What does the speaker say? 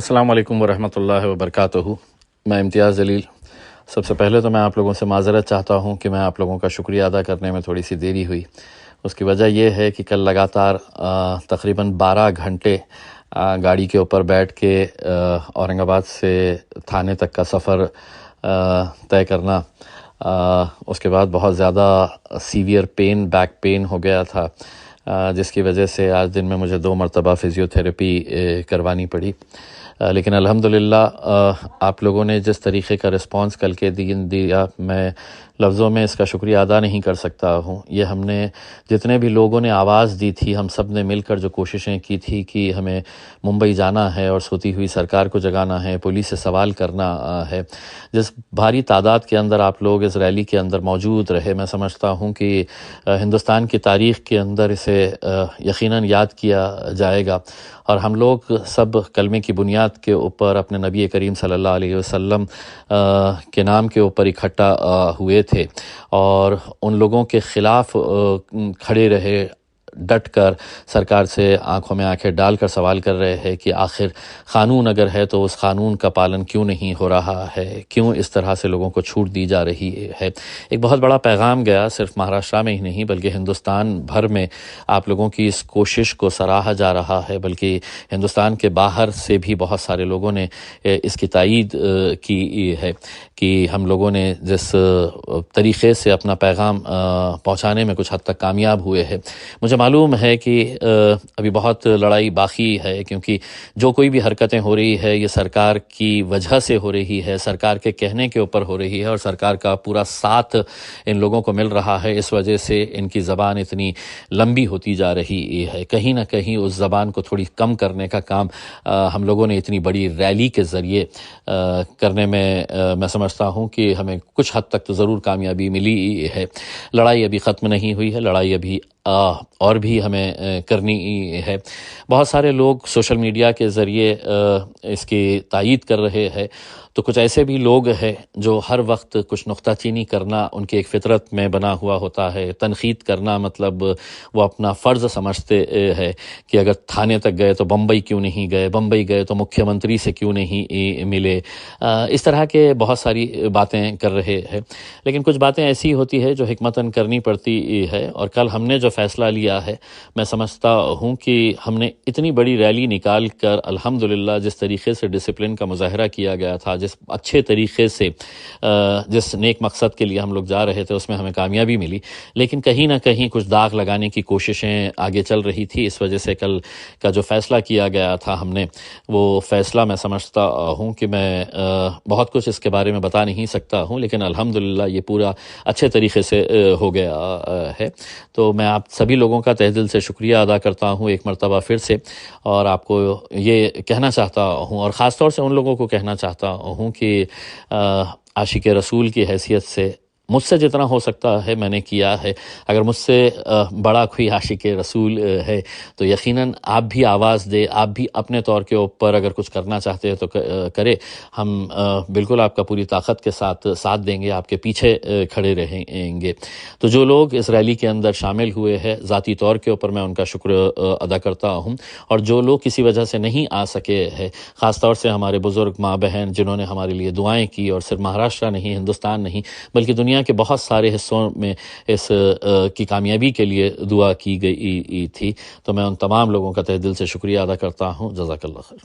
السلام علیکم ورحمۃ اللہ وبرکاتہ۔ میں امتیاز جلیل۔ سب سے پہلے تو میں آپ لوگوں سے معذرت چاہتا ہوں کہ میں آپ لوگوں کا شکریہ ادا کرنے میں تھوڑی سی دیری ہوئی۔ اس کی وجہ یہ ہے کہ کل لگاتار تقریباً 12 گھنٹے گاڑی کے اوپر بیٹھ کے اورنگ آباد سے تھانے تک کا سفر طے کرنا، اس کے بعد بہت زیادہ سیویئر پین، بیک پین ہو گیا تھا، جس کی وجہ سے آج دن میں مجھے 2 مرتبہ فزیو تھیراپی کروانی پڑی۔ لیکن الحمدللہ آپ لوگوں نے جس طریقے کا رسپانس کل کے دن دیا، میں لفظوں میں اس کا شکریہ ادا نہیں کر سکتا ہوں۔ یہ ہم نے جتنے بھی لوگوں نے آواز دی تھی، ہم سب نے مل کر جو کوششیں کی تھی کہ ہمیں ممبئی جانا ہے اور سوتی ہوئی سرکار کو جگانا ہے، پولیس سے سوال کرنا ہے، جس بھاری تعداد کے اندر آپ لوگ اس ریلی کے اندر موجود رہے، میں سمجھتا ہوں کہ ہندوستان کی تاریخ کے اندر اسے یقیناً یاد کیا جائے گا۔ اور ہم لوگ سب کلمے کی بنیاد کے اوپر اپنے نبی کریم صلی اللہ علیہ وسلم کے نام کے اوپر اکٹھا ہوئے تھے اور ان لوگوں کے خلاف کھڑے رہے، ڈٹ کر سرکار سے آنکھوں میں آنکھیں ڈال کر سوال کر رہے ہیں کہ آخر قانون اگر ہے تو اس قانون کا پالن کیوں نہیں ہو رہا ہے، کیوں اس طرح سے لوگوں کو چھوٹ دی جا رہی ہے۔ ایک بہت بڑا پیغام گیا، صرف مہاراشٹر میں ہی نہیں بلکہ ہندوستان بھر میں آپ لوگوں کی اس کوشش کو سراہا جا رہا ہے، بلکہ ہندوستان کے باہر سے بھی بہت سارے لوگوں نے اس کی تائید کی ہے کہ ہم لوگوں نے جس طریقے سے اپنا پیغام پہنچانے میں کچھ حد تک کامیاب ہوئے ہیں۔ مجھے معلوم ہے کہ ابھی بہت لڑائی باقی ہے، کیونکہ جو کوئی بھی حرکتیں ہو رہی ہے یہ سرکار کی وجہ سے ہو رہی ہے، سرکار کے کہنے کے اوپر ہو رہی ہے، اور سرکار کا پورا ساتھ ان لوگوں کو مل رہا ہے۔ اس وجہ سے ان کی زبان اتنی لمبی ہوتی جا رہی ہے۔ کہیں نہ کہیں اس زبان کو تھوڑی کم کرنے کا کام ہم لوگوں نے اتنی بڑی ریلی کے ذریعے کرنے میں سمجھتا ہوں کہ ہمیں کچھ حد تک تو ضرور کامیابی ملی ہے۔ لڑائی ابھی ختم نہیں ہوئی ہے، لڑائی ابھی اور بھی ہمیں کرنی ہے۔ بہت سارے لوگ سوشل میڈیا کے ذریعے اس کی تائید کر رہے ہیں، تو کچھ ایسے بھی لوگ ہیں جو ہر وقت کچھ نکتہ چینی کرنا ان کی ایک فطرت میں بنا ہوا ہوتا ہے۔ تنقید کرنا مطلب وہ اپنا فرض سمجھتے ہیں کہ اگر تھانے تک گئے تو بمبئی کیوں نہیں گئے، بمبئی گئے تو مکھیہ منتری سے کیوں نہیں ملے، اس طرح کے بہت ساری باتیں کر رہے ہیں۔ لیکن کچھ باتیں ایسی ہوتی ہے جو حکمتاً کرنی پڑتی ہے، اور کل ہم نے جو فیصلہ لیا ہے، میں سمجھتا ہوں کہ ہم نے اتنی بڑی ریلی نکال کر الحمدللہ جس طریقے سے ڈسپلن کا مظاہرہ کیا گیا تھا، جس اچھے طریقے سے جس نیک مقصد کے لیے ہم لوگ جا رہے تھے، اس میں ہمیں کامیابی ملی۔ لیکن کہیں نہ کہیں کچھ داغ لگانے کی کوششیں آگے چل رہی تھی، اس وجہ سے کل کا جو فیصلہ کیا گیا تھا ہم نے، وہ فیصلہ میں سمجھتا ہوں کہ میں بہت کچھ اس کے بارے میں بتا نہیں سکتا ہوں، لیکن الحمدللہ یہ پورا اچھے طریقے سے ہو گیا ہے۔ تو میں آپ سبھی لوگوں کا تہ دل سے شکریہ ادا کرتا ہوں ایک مرتبہ پھر سے، اور آپ کو یہ کہنا چاہتا ہوں، اور خاص طور سے ان لوگوں کو کہنا چاہتا ہوں کہ عاشق رسول کی حیثیت سے مجھ سے جتنا ہو سکتا ہے میں نے کیا ہے۔ اگر مجھ سے بڑا کوئی عاشق رسول ہے تو یقیناً آپ بھی آواز دے، آپ بھی اپنے طور کے اوپر اگر کچھ کرنا چاہتے ہیں تو کرے۔ ہم بالکل آپ کا پوری طاقت کے ساتھ ساتھ دیں گے، آپ کے پیچھے کھڑے رہیں گے۔ تو جو لوگ اس ریلی کے اندر شامل ہوئے ہیں، ذاتی طور کے اوپر میں ان کا شکر ادا کرتا ہوں، اور جو لوگ کسی وجہ سے نہیں آ سکے ہیں، خاص طور سے ہمارے بزرگ ماں بہن جنہوں نے ہمارے لیے دعائیں کی، اور صرف مہاراشٹر نہیں، ہندوستان نہیں بلکہ دنیا کے بہت سارے حصوں میں اس کی کامیابی کے لیے دعا کی گئی تھی، تو میں ان تمام لوگوں کا تہ دل سے شکریہ ادا کرتا ہوں۔ جزاک اللہ خیر۔